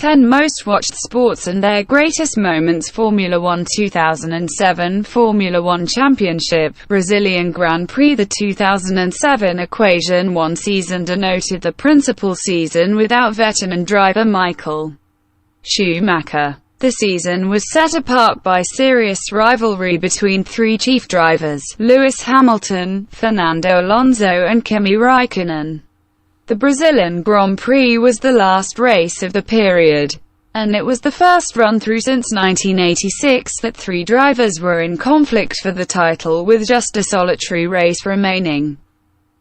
10 Most Watched Sports and Their Greatest Moments: Formula One 2007 Formula One Championship, Brazilian Grand Prix. The 2007 Equation 1 season denoted the principal season without veteran driver Michael Schumacher. The season was set apart by serious rivalry between three chief drivers: Lewis Hamilton, Fernando Alonso and Kimi Raikkonen. The Brazilian Grand Prix was the last race of the period, and it was the first run-through since 1986 that three drivers were in conflict for the title with just a solitary race remaining.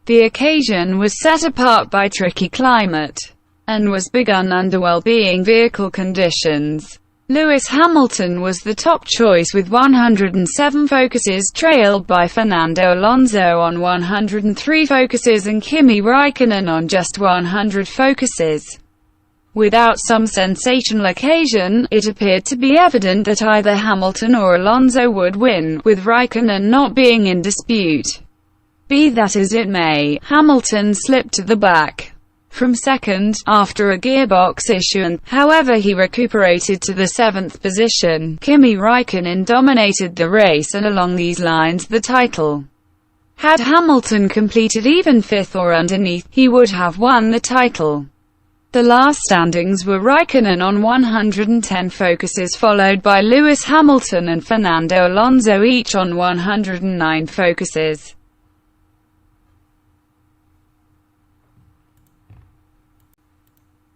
The occasion was set apart by tricky climate, and was begun under well-being vehicle conditions. Lewis Hamilton was the top choice with 107 focuses, trailed by Fernando Alonso on 103 focuses and Kimi Raikkonen on just 100 focuses. Without some sensational occasion, it appeared to be evident that either Hamilton or Alonso would win, with Raikkonen not being in dispute. Be that as it may, Hamilton slipped to the back from second, after a gearbox issue, and, however, he recuperated to the 7th position. Kimi Raikkonen dominated the race, and along these lines the title. Had Hamilton completed even 5th or underneath, he would have won the title. The last standings were Raikkonen on 110 focuses, followed by Lewis Hamilton and Fernando Alonso each on 109 focuses.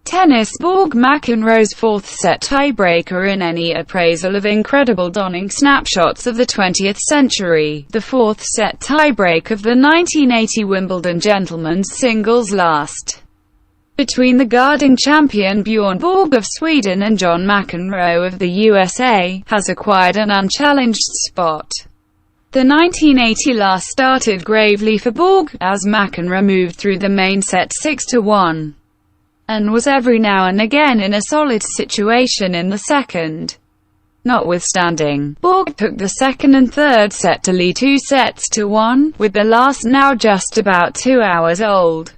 Tennis. Borg McEnroe's fourth-set tiebreaker in any appraisal of incredible donning snapshots of the 20th century. The fourth-set tiebreak of the 1980 Wimbledon gentlemen's singles last between the guarding champion Bjorn Borg of Sweden and John McEnroe of the USA has acquired an unchallenged spot. The 1980 last started gravely for Borg, as McEnroe moved through the main set 6-1. And was every now and again in a solid situation in the second. Notwithstanding, Borg took the second and third set to lead 2-1, with the last now just about 2 hours old.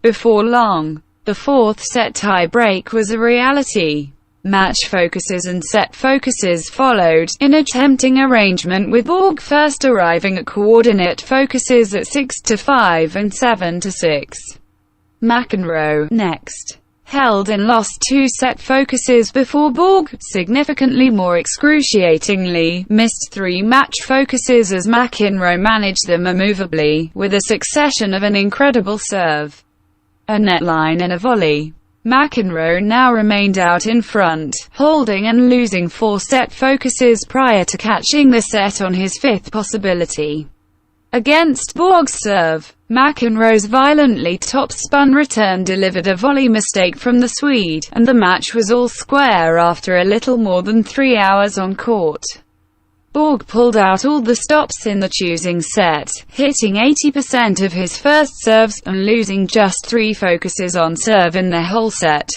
Before long, the fourth-set tie-break was a reality. Match focuses and set focuses followed, in a tempting arrangement with Borg first arriving at coordinate focuses at 6-5 and 7-6. McEnroe, next, held and lost 2 set focuses before Borg, significantly more excruciatingly, missed 3 match focuses as McEnroe managed them immovably, with a succession of an incredible serve, a net line and a volley. McEnroe now remained out in front, holding and losing 4 set focuses prior to catching the set on his 5th possibility. Against Borg's serve, McEnroe's violently top-spun return delivered a volley mistake from the Swede, and the match was all square after a little more than 3 hours on court. Borg pulled out all the stops in the choosing set, hitting 80% of his first serves, and losing just 3 focuses on serve in the whole set.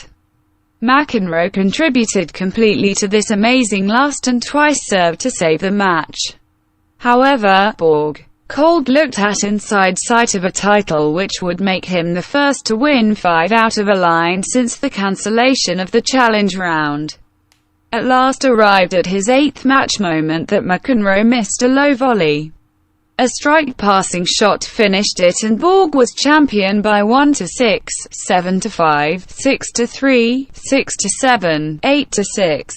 McEnroe contributed completely to this amazing last and twice served to save the match. However, Borg, cold, looked at inside sight of a title which would make him the first to win 5 out of a line since the cancellation of the challenge round. At last arrived at his 8th match moment that McEnroe missed a low volley. A strike passing shot finished it, and Borg was champion by 1-6, 7-5, 6-3, 6-7, 8-6.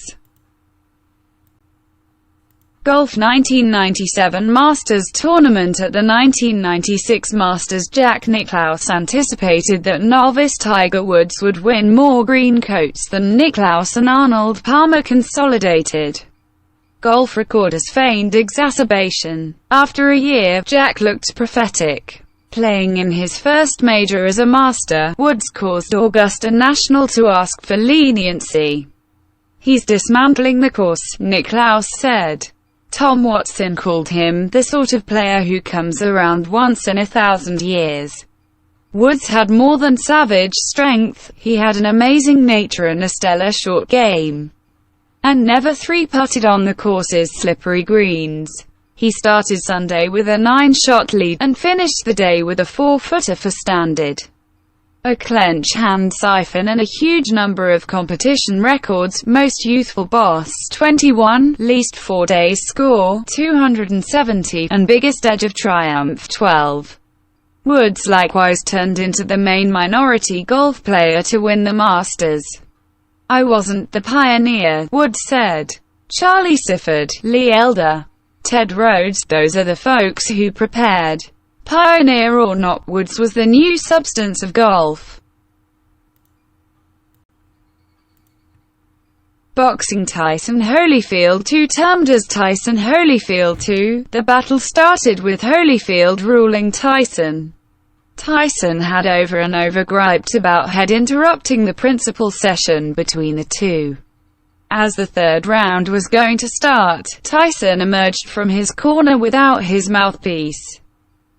Golf. 1997 Masters Tournament. At the 1996 Masters, Jack Nicklaus anticipated that novice Tiger Woods would win more green coats than Nicklaus and Arnold Palmer consolidated. Golf recorders feigned exacerbation. After a year, Jack looked prophetic. Playing in his first major as a master, Woods caused Augusta National to ask for leniency. "He's dismantling the course," Nicklaus said. Tom Watson called him the sort of player who comes around once in 1,000 years. Woods had more than savage strength, he had an amazing nature and a stellar short game, and never three-putted on the course's slippery greens. He started Sunday with a 9-shot lead, and finished the day with a 4-footer for standard. a clench hand siphon and a huge number of competition records. Most youthful boss 21, least 4 days score 270, and biggest edge of triumph 12. Woods likewise turned into the main minority golf player to win the Masters. "I wasn't the pioneer," Woods said. Charlie Sifford, Lee Elder, Ted Rhodes, "Those are the folks who prepared." Pioneer or not, Woods was the new substance of golf. Boxing Tyson Holyfield II. Termed as Tyson Holyfield II, the battle started with Holyfield ruling Tyson. Tyson had over and over griped about head interrupting the principal session between the two. As the third round was going to start, Tyson emerged from his corner without his mouthpiece.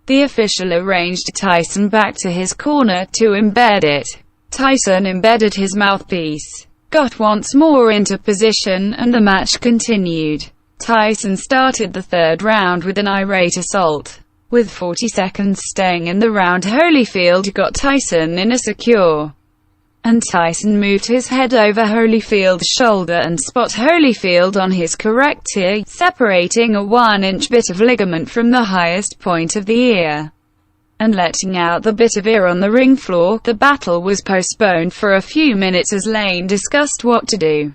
The official arranged Tyson back to his corner to embed it. Tyson embedded his mouthpiece, got once more into position, and the match continued. Tyson started the third round with an irate assault. With 40 seconds staying in the round, Holyfield got Tyson in a secure, and Tyson moved his head over Holyfield's shoulder and spot Holyfield on his correct ear, separating a 1-inch bit of ligament from the highest point of the ear, and letting out the bit of ear on the ring floor. The battle was postponed for a few minutes as Lane discussed what to do.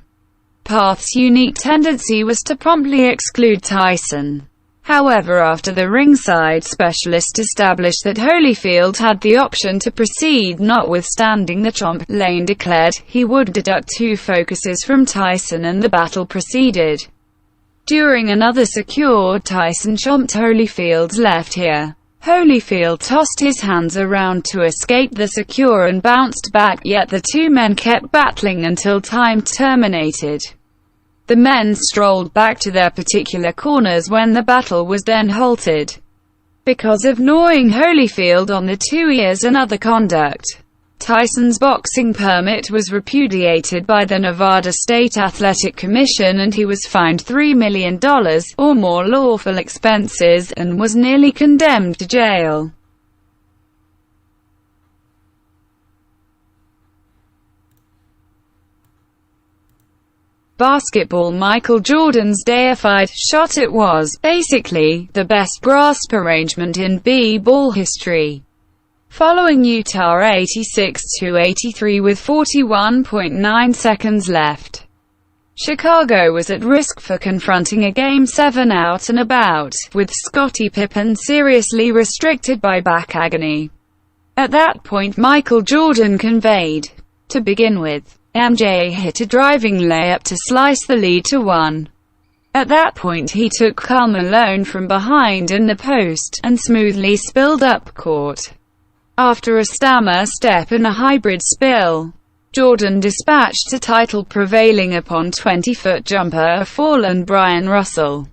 Path's unique tendency was to promptly exclude Tyson. However, after the ringside specialist established that Holyfield had the option to proceed notwithstanding the chomp, Lane declared he would deduct 2 focuses from Tyson, and the battle proceeded. During another secure, Tyson chomped Holyfield's left ear. Holyfield tossed his hands around to escape the secure and bounced back, yet the two men kept battling until time terminated. The men strolled back to their particular corners when the battle was then halted because of gnawing Holyfield on the 2 ears and other conduct. Tyson's boxing permit was repudiated by the Nevada State Athletic Commission, and he was fined $3 million, or more lawful expenses, and was nearly condemned to jail. Basketball Michael Jordan's deified shot. It was, basically, the best grasp arrangement in b-ball history. Following Utah 86-83 with 41.9 seconds left, Chicago was at risk for confronting a Game 7 out and about, with Scottie Pippen seriously restricted by back agony. At that point Michael Jordan conveyed. To begin with, MJ hit a driving layup to slice the lead to 1. At that point he took Karl Malone from behind in the post, and smoothly spilled up court. After a stammer step and a hybrid spill, Jordan dispatched a title prevailing upon 20-foot jumper of fallen Brian Russell.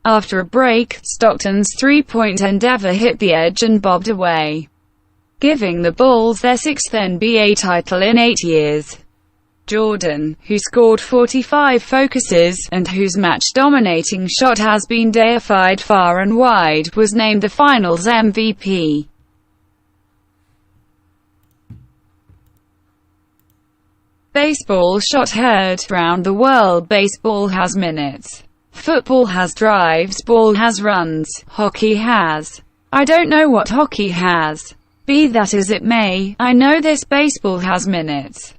After a break, Stockton's three-point endeavor hit the edge and bobbed away, giving the Bulls their 6th NBA title in 8 years. Jordan, who scored 45 focuses, and whose match-dominating shot has been deified far and wide, was named the Finals MVP. Baseball shot heard round the world. Baseball has minutes. Football has drives. Ball has runs. Hockey has. I don't know what hockey has. Be that as it may, I know this: baseball has minutes.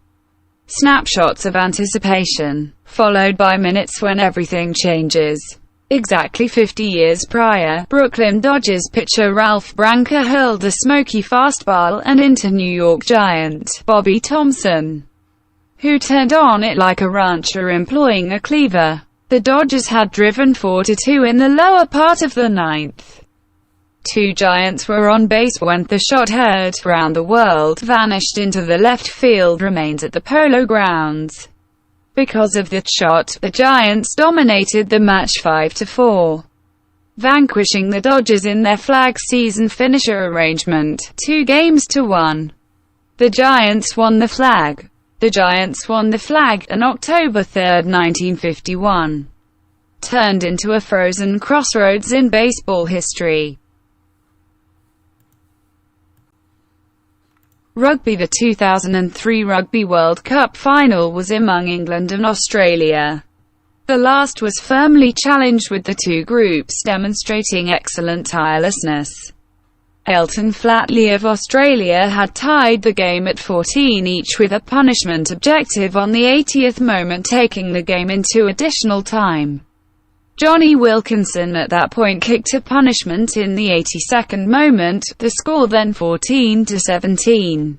Snapshots of anticipation, followed by minutes when everything changes. Exactly 50 years prior, Brooklyn Dodgers pitcher Ralph Branca hurled a smoky fastball and into New York Giant Bobby Thomson, who turned on it like a rancher employing a cleaver. The Dodgers had driven 4-2 in the lower part of the 9th. 2 Giants were on base when the shot heard round the world vanished into the left field remains at the Polo Grounds. Because of that shot, the Giants dominated the match 5-4, vanquishing the Dodgers in their flag season finisher arrangement, 2-1. The Giants won the flag. The Giants won the flag, and October 3, 1951, turned into a frozen crossroads in baseball history. Rugby. The 2003 Rugby World Cup final was among England and Australia. The last was firmly challenged, with the two groups demonstrating excellent tirelessness. Aylton Flatley of Australia had tied the game at 14 each, with a punishment objective on the 80th moment taking the game into additional time. Jonny Wilkinson at that point kicked a punishment in the 82nd moment, the score then 14-17.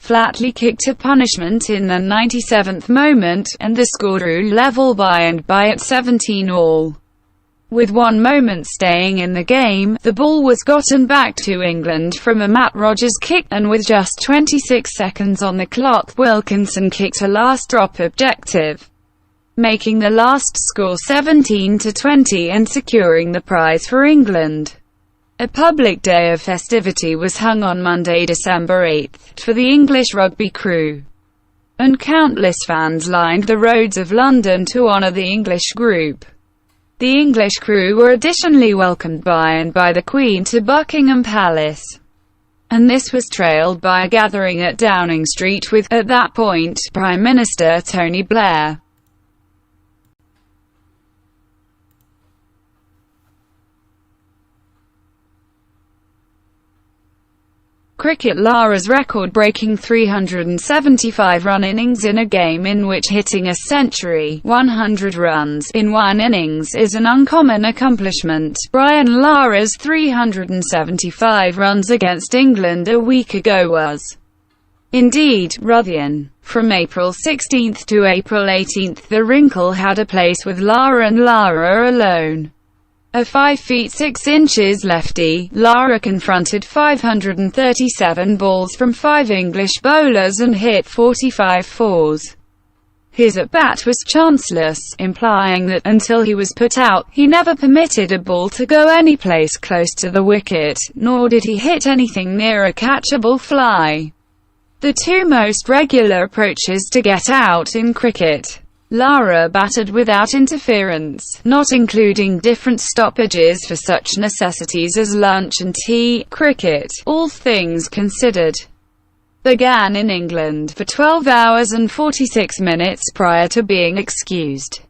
Flatley kicked a punishment in the 97th moment, and the score drew level by at 17 all. With 1 moment staying in the game, the ball was gotten back to England from a Matt Rogers kick, and with just 26 seconds on the clock, Wilkinson kicked a last-drop objective, making the last score 17-20 and securing the prize for England. A public day of festivity was hung on Monday, December 8, for the English rugby crew, and countless fans lined the roads of London to honour the English group. The English crew were additionally welcomed by the Queen to Buckingham Palace, and this was trailed by a gathering at Downing Street with, at that point, Prime Minister Tony Blair. Cricket. Lara's record-breaking 375-run innings in a game in which hitting a century, 100 runs, in one innings is an uncommon accomplishment. Brian Lara's 375 runs against England a week ago was indeed Ruthian. From April 16 to April 18, the wrinkle had a place with Lara and Lara alone. A 5 feet 6 inches lefty, Lara confronted 537 balls from 5 English bowlers and hit 45 fours. His at-bat was chanceless, implying that, until he was put out, he never permitted a ball to go any place close to the wicket, nor did he hit anything near a catchable fly. The two most regular approaches to get out in cricket. Lara batted without interference, not including different stoppages for such necessities as lunch and tea. Cricket, all things considered, began in England for 12 hours and 46 minutes prior to being excused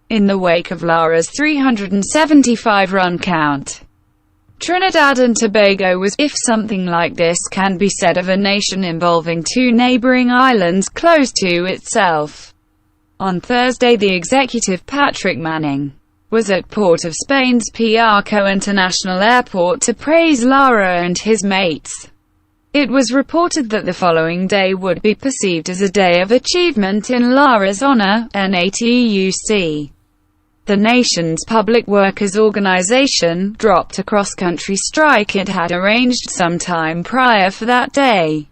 in the wake of Lara's 375-run count. Trinidad and Tobago was, if something like this can be said of a nation involving two neighbouring islands close to itself. On Thursday, the executive Patrick Manning was at Port of Spain's Piarco International Airport to praise Lara and his mates. It was reported that the following day would be perceived as a day of achievement in Lara's honour. NATUC, the nation's public workers' organisation, dropped a cross-country strike it had arranged some time prior for that day.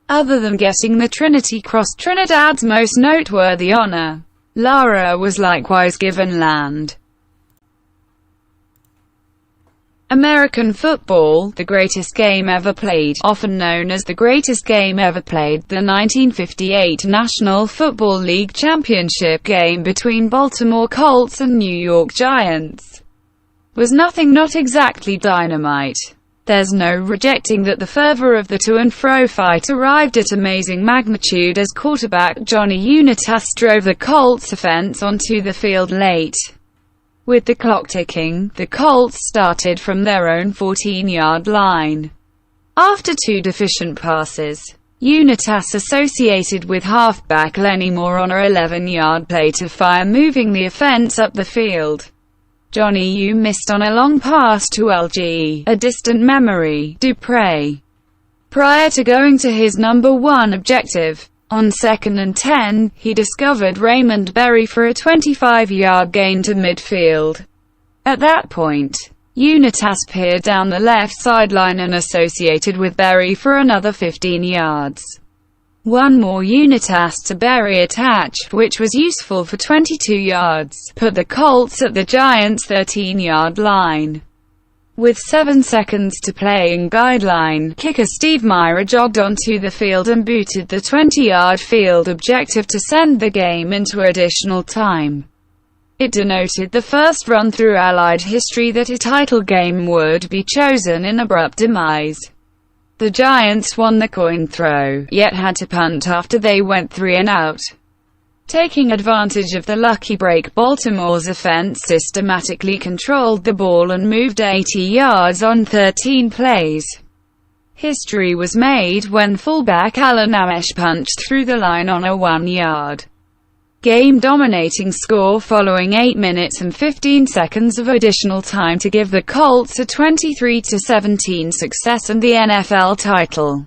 Other than getting the Trinity Cross, Trinidad's most noteworthy honour, Lara was likewise given land. American football, the greatest game ever played, often known as the greatest game ever played, the 1958 National Football League championship game between Baltimore Colts and New York Giants, was nothing not exactly dynamite. There's no rejecting that the fervor of the to-and-fro fight arrived at amazing magnitude as quarterback Johnny Unitas drove the Colts offense onto the field late. With the clock ticking, the Colts started from their own 14-yard line. After two deficient passes, Unitas associated with halfback Lenny Moore on a 11-yard play to fire, moving the offense up the field. Johnny U missed on a long pass to LG, a distant memory, Dupre, prior to going to his number one objective. On 2nd and 10, he discovered Raymond Berry for a 25-yard gain to midfield. At that point, Unitas peered down the left sideline and associated with Berry for another 15 yards. One more Unitas to Berry attached, which was useful for 22 yards, put the Colts at the Giants' 13-yard line. With 7 seconds to play, guideline kicker Steve Myra jogged onto the field and booted the 20-yard field objective to send the game into additional time. It denoted the first run through Allied history that a title game would be chosen in abrupt demise. The Giants won the coin throw, yet had to punt after they went 3 and out. Taking advantage of the lucky break, Baltimore's offense systematically controlled the ball and moved 80 yards on 13 plays. History was made when fullback Alan Amesh punched through the line on a 1-yard game-dominating score following 8 minutes and 15 seconds of additional time to give the Colts a 23-17 success and the NFL title.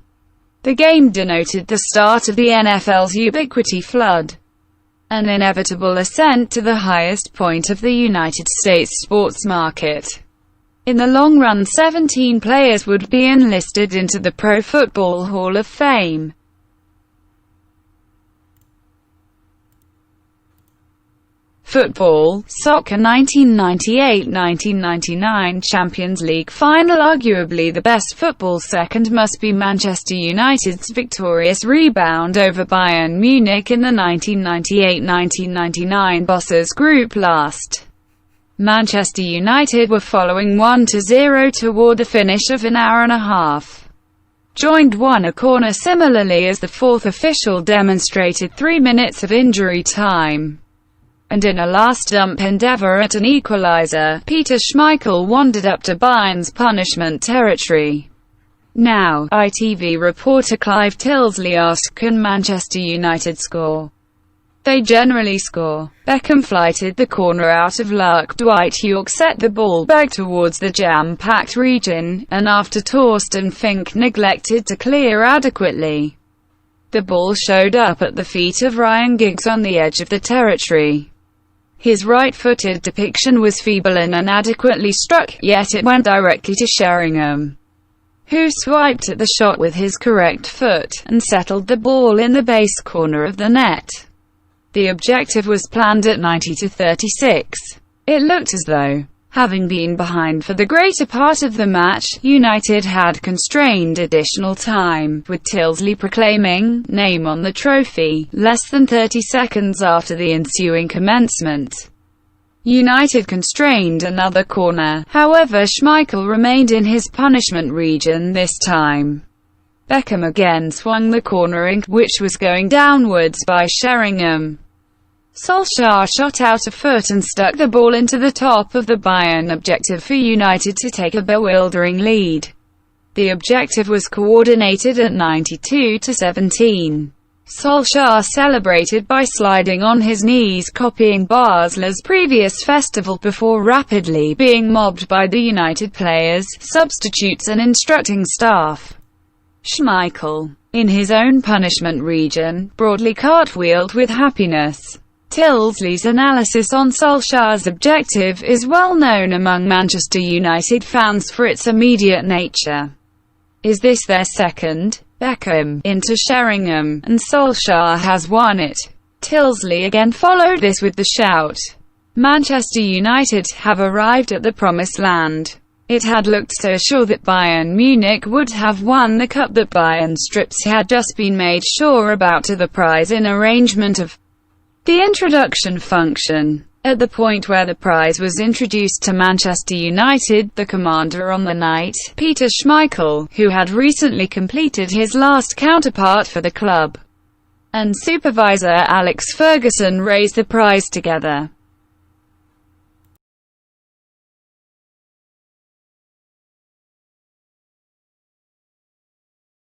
The game denoted the start of the NFL's ubiquity flood, an inevitable ascent to the highest point of the United States sports market. In the long run, 17 players would be enlisted into the Pro Football Hall of Fame. Football, soccer. 1998-1999 Champions League final. Arguably the best football second must be Manchester United's victorious rebound over Bayern Munich in the 1998-1999 Bosses Group last. Manchester United were following 1-0 toward the finish of an hour and a half. Joined won a corner similarly as the fourth official demonstrated 3 minutes of injury time. And in a last-dump endeavour at an equaliser, Peter Schmeichel wandered up to Bayern's punishment territory. Now, ITV reporter Clive Tilsley asked, can Manchester United score? They generally score. Beckham flighted the corner out of luck. Dwight Yorke set the ball back towards the jam-packed region, and after Torsten Fink neglected to clear adequately, the ball showed up at the feet of Ryan Giggs on the edge of the territory. His right-footed depiction was feeble and inadequately struck, yet it went directly to Sheringham, who swiped at the shot with his correct foot, and settled the ball in the base corner of the net. The objective was planned at 90-36. It looked as though, having been behind for the greater part of the match, United had constrained additional time, with Tilsley proclaiming, "Name on the trophy," less than 30 seconds after the ensuing commencement. United constrained another corner, however Schmeichel remained in his punishment region this time. Beckham again swung the corner in, which was going downwards by Sheringham. Solskjaer shot out a foot and stuck the ball into the top of the Bayern objective for United to take a bewildering lead. The objective was coordinated at 92-17. Solskjaer celebrated by sliding on his knees, copying Basler's previous festival before rapidly being mobbed by the United players, substitutes and instructing staff. Schmeichel, in his own punishment region, broadly cartwheeled with happiness. Tilsley's analysis on Solskjaer's objective is well known among Manchester United fans for its immediate nature. Is this their second? Beckham, into Sheringham, and Solskjaer has won it. Tilsley again followed this with the shout, Manchester United have arrived at the promised land. It had looked so sure that Bayern Munich would have won the cup that Bayern strips had just been made sure about to the prize in arrangement of the introduction function. At the point where the prize was introduced to Manchester United, the commander on the night, Peter Schmeichel, who had recently completed his last counterpart for the club, and supervisor Alex Ferguson raised the prize together.